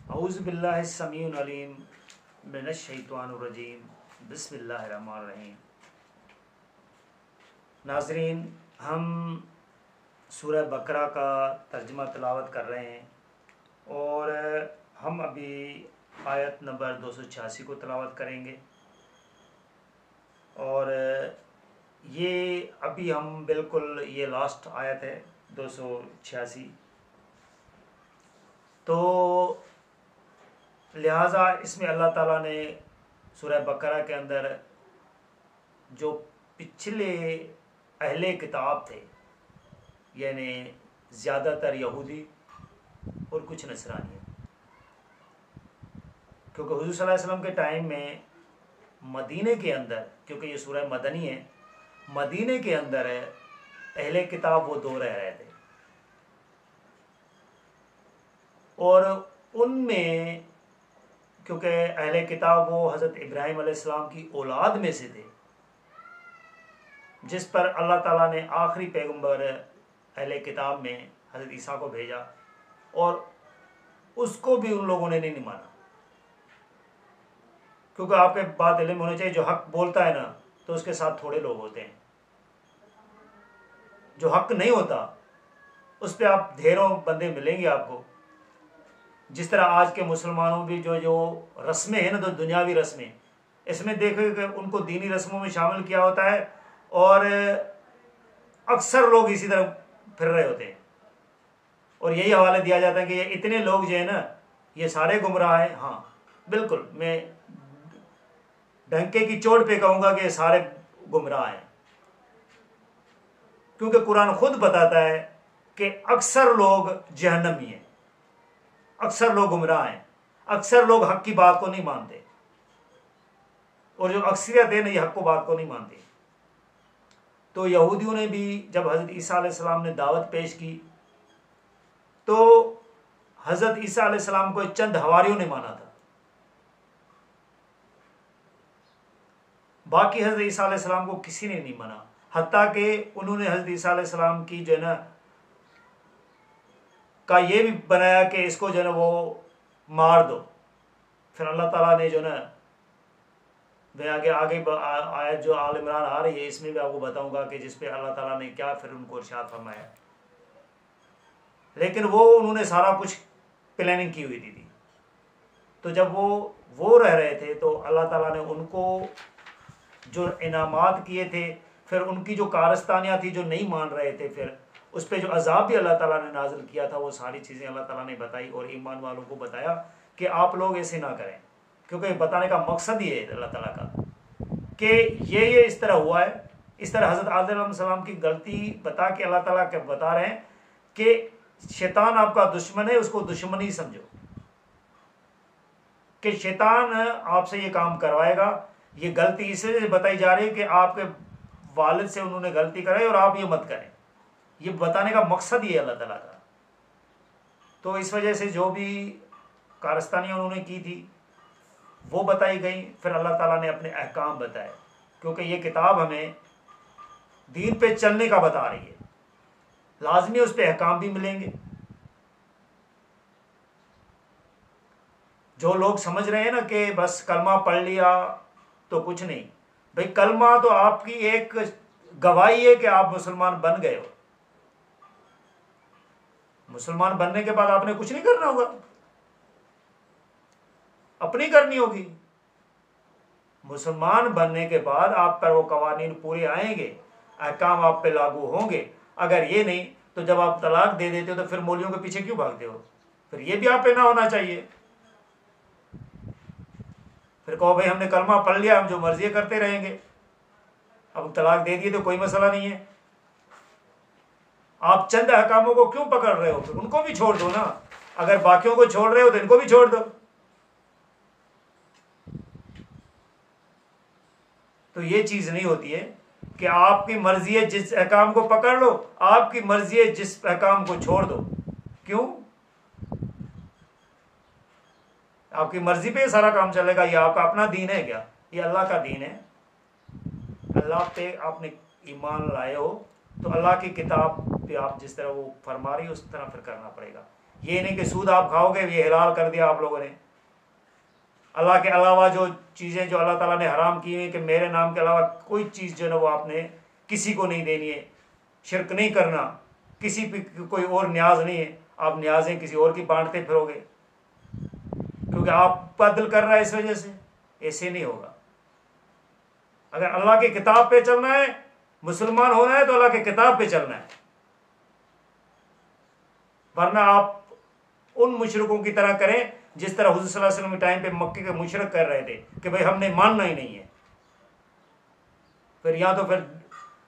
اعوذ باللہ السمیع العلیم من الشیطان الرجیم بسم اللہ الرحمن الرحیم۔ ناظرین، ہم سورہ بقرہ کا ترجمہ تلاوت کر رہے ہیں اور ہم ابھی آیت نمبر 286 کو تلاوت کریں گے، اور یہ ابھی ہم بالکل یہ لاسٹ آیت ہے 286، تو لہٰذا اس میں اللہ تعالیٰ نے سورہ بقرہ کے اندر جو پچھلے اہل کتاب تھے، یعنی زیادہ تر یہودی اور کچھ نصرانی، کیونکہ حضور صلی اللہ علیہ وسلم کے ٹائم میں مدینے کے اندر، کیونکہ یہ سورہ مدنی ہے، مدینے کے اندر اہل کتاب وہ دو رہ رہے تھے، اور ان میں کیونکہ اہل کتاب وہ حضرت ابراہیم علیہ السلام کی اولاد میں سے تھے، جس پر اللہ تعالیٰ نے آخری پیغمبر اہل کتاب میں حضرت عیسیٰ کو بھیجا، اور اس کو بھی ان لوگوں نے نہیں مانا، کیونکہ آپ کے بات علم ہونا چاہیے، جو حق بولتا ہے نا تو اس کے ساتھ تھوڑے لوگ ہوتے ہیں، جو حق نہیں ہوتا اس پہ آپ ڈھیروں بندے ملیں گے آپ کو۔ جس طرح آج کے مسلمانوں بھی جو رسمیں ہیں نا، تو دنیاوی رسمیں، اس میں دیکھو کہ ان کو دینی رسموں میں شامل کیا ہوتا ہے، اور اکثر لوگ اسی طرح پھر رہے ہوتے ہیں، اور یہی حوالہ دیا جاتا ہے کہ یہ اتنے لوگ جو ہیں نا یہ سارے گمراہ ہیں۔ ہاں بالکل، میں ڈنکے کی چوٹ پہ کہوں گا کہ یہ سارے گمراہ ہیں، کیونکہ قرآن خود بتاتا ہے کہ اکثر لوگ جہنمی ہیں، اکثر لوگ گمراہ ہیں، اکثر لوگ حق کی بات کو نہیں مانتے، اور جو اکثریت ہے نا یہ حق کو بات کو نہیں مانتے۔ تو یہودیوں نے بھی جب حضرت عیسیٰ علیہ السلام نے دعوت پیش کی تو حضرت عیسیٰ علیہ السلام کو چند حواریوں نے مانا تھا، باقی حضرت عیسیٰ علیہ السلام کو کسی نے نہیں مانا، حتیٰ کہ انہوں نے حضرت عیسیٰ علیہ السلام کی جو ہے نا کا یہ بھی بنایا کہ اس کو جو ہے نا وہ مار دو۔ پھر اللہ تعالیٰ نے جو ہے نا، میں آگے آیت جو آل عمران آ رہی ہے اس میں بھی آپ کو بتاؤں گا کہ جس پہ اللہ تعالیٰ نے کیا پھر ان کو ارشاد فرمایا، لیکن وہ انہوں نے سارا کچھ پلاننگ کی ہوئی تھی۔ تو جب وہ رہ رہے تھے تو اللہ تعالیٰ نے ان کو جو انعامات کیے تھے، پھر ان کی جو کارستانیاں تھی جو نہیں مان رہے تھے، پھر اس پہ جو عذاب بھی اللہ تعالیٰ نے نازل کیا تھا، وہ ساری چیزیں اللہ تعالیٰ نے بتائی اور ایمان والوں کو بتایا کہ آپ لوگ ایسے نہ کریں، کیونکہ بتانے کا مقصد یہ ہے اللہ تعالیٰ کا کہ یہ اس طرح ہوا ہے۔ اس طرح حضرت آدم علیہ السلام کی غلطی بتا کے اللہ تعالیٰ کے بتا رہے ہیں کہ شیطان آپ کا دشمن ہے، اس کو دشمن ہی سمجھو، کہ شیطان آپ سے یہ کام کروائے گا۔ یہ غلطی اس سے بتائی جا رہی ہے کہ آپ کے والد سے انہوں نے غلطی کرائی اور آپ یہ مت کریں، یہ بتانے کا مقصد یہ ہے اللہ تعالیٰ کا۔ تو اس وجہ سے جو بھی کارستانیاں انہوں نے کی تھی وہ بتائی گئی، پھر اللہ تعالیٰ نے اپنے احکام بتائے، کیونکہ یہ کتاب ہمیں دین پہ چلنے کا بتا رہی ہے، لازمی اس پہ احکام بھی ملیں گے۔ جو لوگ سمجھ رہے ہیں نا کہ بس کلمہ پڑھ لیا تو کچھ نہیں، بھئی کلمہ تو آپ کی ایک گواہی ہے کہ آپ مسلمان بن گئے ہو، مسلمان بننے کے بعد آپ نے کچھ نہیں کرنا ہوگا، اپنی کرنی ہوگی۔ مسلمان بننے کے بعد آپ پر وہ قوانین پورے آئیں گے، احکام آپ پہ لاگو ہوں گے۔ اگر یہ نہیں تو جب آپ طلاق دے دیتے ہو تو پھر مولیوں کے پیچھے کیوں بھاگتے ہو؟ پھر یہ بھی آپ پہ نہ ہونا چاہیے۔ پھر کہو بھائی ہم نے کلمہ پڑھ لیا، ہم جو مرضی کرتے رہیں گے، اب طلاق دے دیے تو کوئی مسئلہ نہیں ہے۔ آپ چند احکاموں کو کیوں پکڑ رہے ہو؟ پھر ان کو بھی چھوڑ دو نا، اگر باقیوں کو چھوڑ رہے ہو تو ان کو بھی چھوڑ دو۔ تو یہ چیز نہیں ہوتی ہے کہ آپ کی مرضی ہے جس احکام کو پکڑ لو، آپ کی مرضی ہے جس احکام کو چھوڑ دو۔ کیوں؟ آپ کی مرضی پہ سارا کام چلے گا؟ یہ آپ کا اپنا دین ہے کیا؟ یہ اللہ کا دین ہے۔ اللہ پہ آپ نے ایمان لائے ہو تو اللہ کی کتاب پہ آپ جس طرح وہ فرما رہی ہے اس طرح پھر کرنا پڑے گا۔ یہ نہیں کہ سود آپ کھاؤ گے یہ حلال کر دیا آپ لوگوں نے. اللہ کے علاوہ جو چیزیں جو اللہ تعالیٰ نے حرام کی ہیں کہ میرے نام کے علاوہ کوئی چیز جو ہے نا وہ آپ نے کسی کو نہیں دینی ہے. شرک نہیں کرنا, کسی پہ کوئی اور نیاز نہیں ہے, آپ نیازیں کسی اور کی بانٹتے پھرو گے کیونکہ آپ کا دل کر رہا ہے اس وجہ سے. ایسے نہیں ہوگا. اگر اللہ کی کتاب پہ چلنا ہے, مسلمان ہونا ہے تو اللہ کی کتاب پہ چلنا ہے, ورنہ آپ ان مشرکوں کی طرح کریں جس طرح حضور صلی اللہ علیہ وسلم کے ٹائم پہ مکے کے مشرک کر رہے تھے کہ بھئی ہم نے ماننا ہی نہیں ہے. پھر یا تو پھر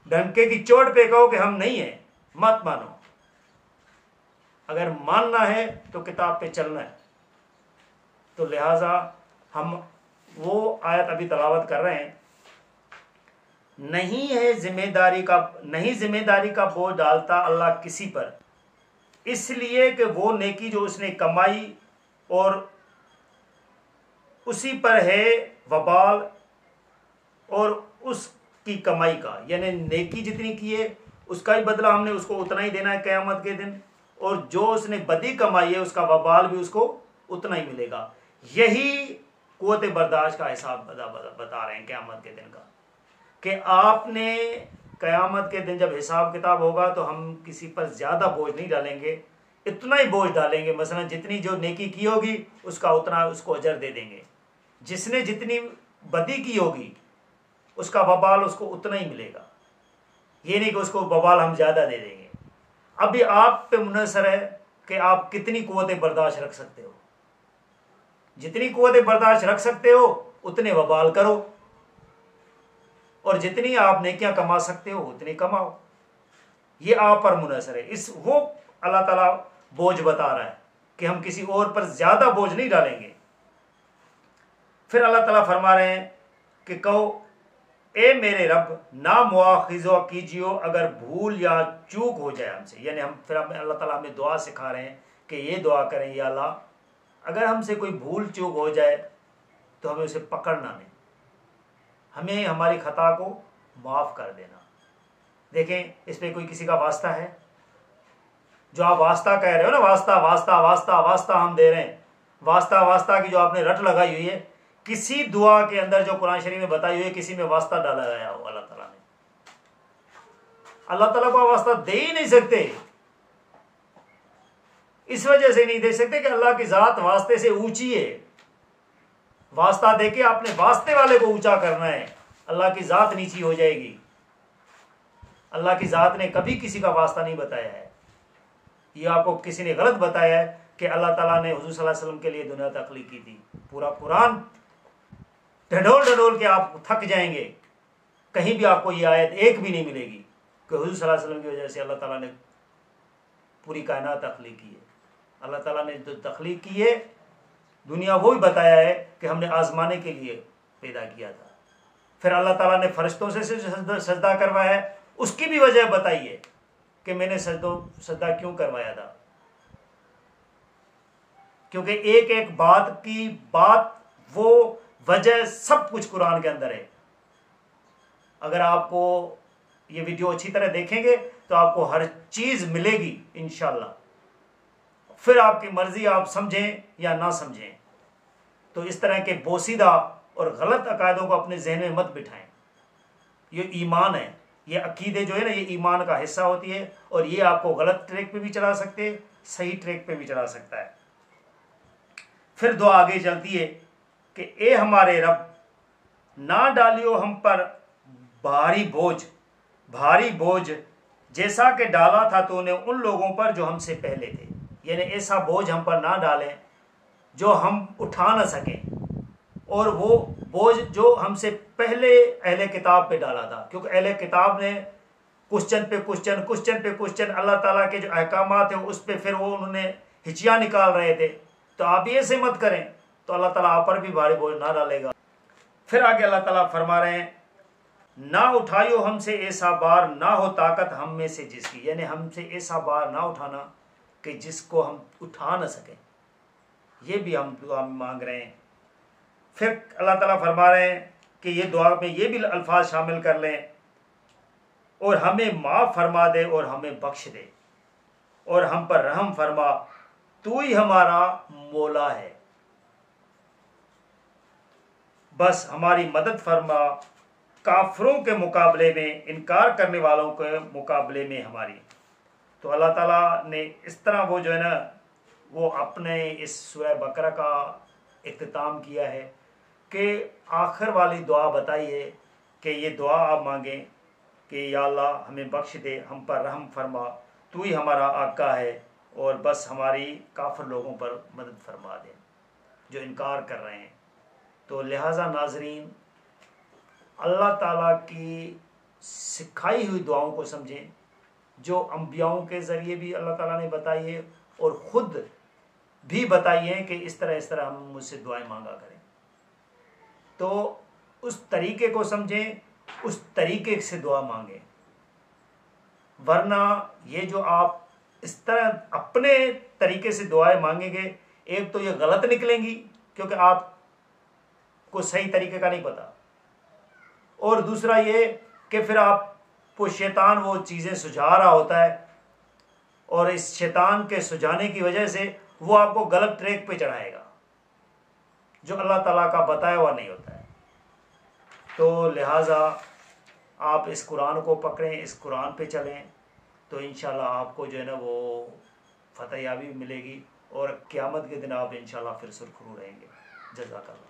ڈنکے کی چوٹ پہ کہو کہ ہم نہیں ہیں, مت مانو. اگر ماننا ہے تو کتاب پہ چلنا ہے. تو لہٰذا ہم وہ آیت ابھی تلاوت کر رہے ہیں, نہیں ذمہ داری کا بوجھ ڈالتا اللہ کسی پر, اس لیے کہ وہ نیکی جو اس نے کمائی اور اسی پر ہے وبال اور اس کی کمائی کا, یعنی نیکی جتنی کی ہے اس کا ہی بدلہ ہم نے اس کو اتنا ہی دینا ہے قیامت کے دن, اور جو اس نے بدی کمائی ہے اس کا وبال بھی اس کو اتنا ہی ملے گا. یہی قوت برداشت کا حساب بتا رہے ہیں قیامت کے دن کا, کہ آپ نے قیامت کے دن جب حساب کتاب ہوگا تو ہم کسی پر زیادہ بوجھ نہیں ڈالیں گے, اتنا ہی بوجھ ڈالیں گے. مثلا جتنی جو نیکی کی ہوگی اس کا اتنا اس کو اجر دے دیں گے, جس نے جتنی بدی کی ہوگی اس کا وبال اس کو اتنا ہی ملے گا. یہ نہیں کہ اس کو وبال ہم زیادہ دے دیں گے. ابھی آپ پہ منحصر ہے کہ آپ کتنی قوت برداشت رکھ سکتے ہو. جتنی قوت برداشت رکھ سکتے ہو اتنے وبال کرو, اور جتنی آپ نیکیاں کما سکتے ہو اتنی کماؤ. یہ آپ پر منحصر ہے. وہ اللہ تعالیٰ بوجھ بتا رہا ہے کہ ہم کسی اور پر زیادہ بوجھ نہیں ڈالیں گے. پھر اللہ تعالیٰ فرما رہے ہیں کہ کہو اے میرے رب نا مواخذہ کیجیو اگر بھول یا چوک ہو جائے ہم سے. یعنی پھر اللہ تعالیٰ ہمیں دعا سکھا رہے ہیں کہ یہ دعا کریں, یا اللہ اگر ہم سے کوئی بھول چوک ہو جائے تو ہمیں اسے پکڑنا نہیں, ہمیں ہماری خطا کو معاف کر دینا. دیکھیں اس پہ کوئی کسی کا واسطہ ہے؟ جو آپ واسطہ کہہ رہے ہو نا, واسطہ واسطہ واسطہ واسطہ ہم دے رہے ہیں, واسطہ واسطہ کی جو آپ نے رٹ لگائی ہوئی ہے, کسی دعا کے اندر جو قرآن شریف میں بتائی ہوئی ہے کسی میں واسطہ ڈالا گیا ہو اللہ تعالیٰ نے. اللہ تعالیٰ کو واسطہ دے ہی نہیں سکتے. اس وجہ سے نہیں دے سکتے کہ اللہ کی ذات واسطے سے اونچی ہے. واسطہ دے کے اپنے واسطے والے کو اونچا کرنا ہے, اللہ کی ذات نیچی ہو جائے گی. اللہ کی ذات نے کبھی کسی کا واسطہ نہیں بتایا ہے. یہ آپ کو کسی نے غلط بتایا ہے کہ اللہ تعالیٰ نے حضور صلی اللہ علیہ وسلم کے لیے دنیا تخلیق کی تھی. پورا قرآن ڈھنڈول ڈھنڈول کے آپ تھک جائیں گے, کہیں بھی آپ کو یہ آیت ایک بھی نہیں ملے گی کہ حضور صلی اللہ علیہ وسلم کی وجہ سے اللہ تعالیٰ نے پوری کائنات تخلیق کی ہے. اللہ تعالیٰ نے جو تخلیق کی ہے دنیا وہی بتایا ہے کہ ہم نے آزمانے کے لیے پیدا کیا تھا. پھر اللہ تعالیٰ نے فرشتوں سے سجدہ کروایا ہے, اس کی بھی وجہ بتائی ہے کہ میں نے سجدہ کیوں کروایا تھا, کیونکہ ایک ایک بات کی بات وہ وجہ سب کچھ قرآن کے اندر ہے. اگر آپ کو یہ ویڈیو اچھی طرح دیکھیں گے تو آپ کو ہر چیز ملے گی انشاءاللہ. پھر آپ کی مرضی, آپ سمجھیں یا نہ سمجھیں. تو اس طرح کے بوسیدہ اور غلط عقائدوں کو اپنے ذہن میں مت بٹھائیں. یہ ایمان ہے, یہ عقیدے جو ہے نا یہ ایمان کا حصہ ہوتی ہے, اور یہ آپ کو غلط ٹریک پہ بھی چلا سکتے, صحیح ٹریک پہ بھی چلا سکتا ہے. پھر دعا آگے چلتی ہے کہ اے ہمارے رب نہ ڈالیو ہم پر بھاری بوجھ جیسا کہ ڈالا تھا تو نے ان لوگوں پر جو ہم سے پہلے تھے. یعنی ایسا بوجھ ہم پر نہ ڈالیں جو ہم اٹھا نہ سکیں, اور وہ بوجھ جو ہم سے پہلے اہل کتاب پہ ڈالا تھا, کیونکہ اہل کتاب نے کوشچن پہ کوشچن اللہ تعالیٰ کے جو احکامات ہیں اس پہ پھر وہ انہوں نے ہچیاں نکال رہے تھے. تو آپ یہ ایسے مت کریں تو اللہ تعالیٰ آپ پر بھی بھاری بوجھ نہ ڈالے گا. پھر آگے اللہ تعالیٰ فرما رہے ہیں نہ اٹھائیو ہم سے ایسا بار نہ ہو طاقت ہم میں سے جس کی. یعنی ہم سے ایسا بار نہ اٹھانا کہ جس کو ہم اٹھا نہ سکیں. یہ بھی ہم دعا میں مانگ رہے ہیں. پھر اللہ تعالیٰ فرما رہے ہیں کہ یہ دعا میں یہ بھی الفاظ شامل کر لیں, اور ہمیں معاف فرما دے اور ہمیں بخش دے, اور ہم پر رحم فرما تو ہی ہمارا مولا ہے، بس ہماری مدد فرما، کافروں کے مقابلے میں، انکار کرنے والوں کے مقابلے میں ہماری۔ تو اللہ تعالیٰ نے اس طرح وہ جو ہے نا وہ اپنے اس سورہ بقرہ کا اختتام کیا ہے کہ آخر والی دعا بتائیے کہ یہ دعا آپ مانگیں کہ یا اللہ ہمیں بخش دے، ہم پر رحم فرما، تو ہی ہمارا آقا ہے، اور بس ہماری کافر لوگوں پر مدد فرما دے جو انکار کر رہے ہیں۔ تو لہٰذا ناظرین، اللہ تعالیٰ کی سکھائی ہوئی دعاؤں کو سمجھیں، جو انبیاؤں کے ذریعے بھی اللہ تعالیٰ نے بتائی ہے، اور خود بھی بتائی ہے کہ اس طرح ہم مجھ سے دعائیں مانگا کریں۔ تو اس طریقے کو سمجھیں، اس طریقے سے دعا مانگیں، ورنہ یہ جو آپ اس طرح اپنے طریقے سے دعائیں مانگیں گے، ایک تو یہ غلط نکلیں گی کیونکہ آپ کو صحیح طریقے کا نہیں پتا، اور دوسرا یہ کہ پھر آپ کو شیطان وہ چیزیں سجھا رہا ہوتا ہے، اور اس شیطان کے سجھانے کی وجہ سے وہ آپ کو غلط ٹریک پہ چڑھائے گا جو اللہ تعالیٰ کا بتایا ہوا نہیں ہوتا ہے۔ تو لہٰذا آپ اس قرآن کو پکڑیں، اس قرآن پہ چلیں، تو انشاءاللہ آپ کو جو ہے نا وہ فتح یابی ملے گی، اور قیامت کے دن آپ انشاءاللہ پھر سرخرو رہیں گے۔ جزاک اللہ۔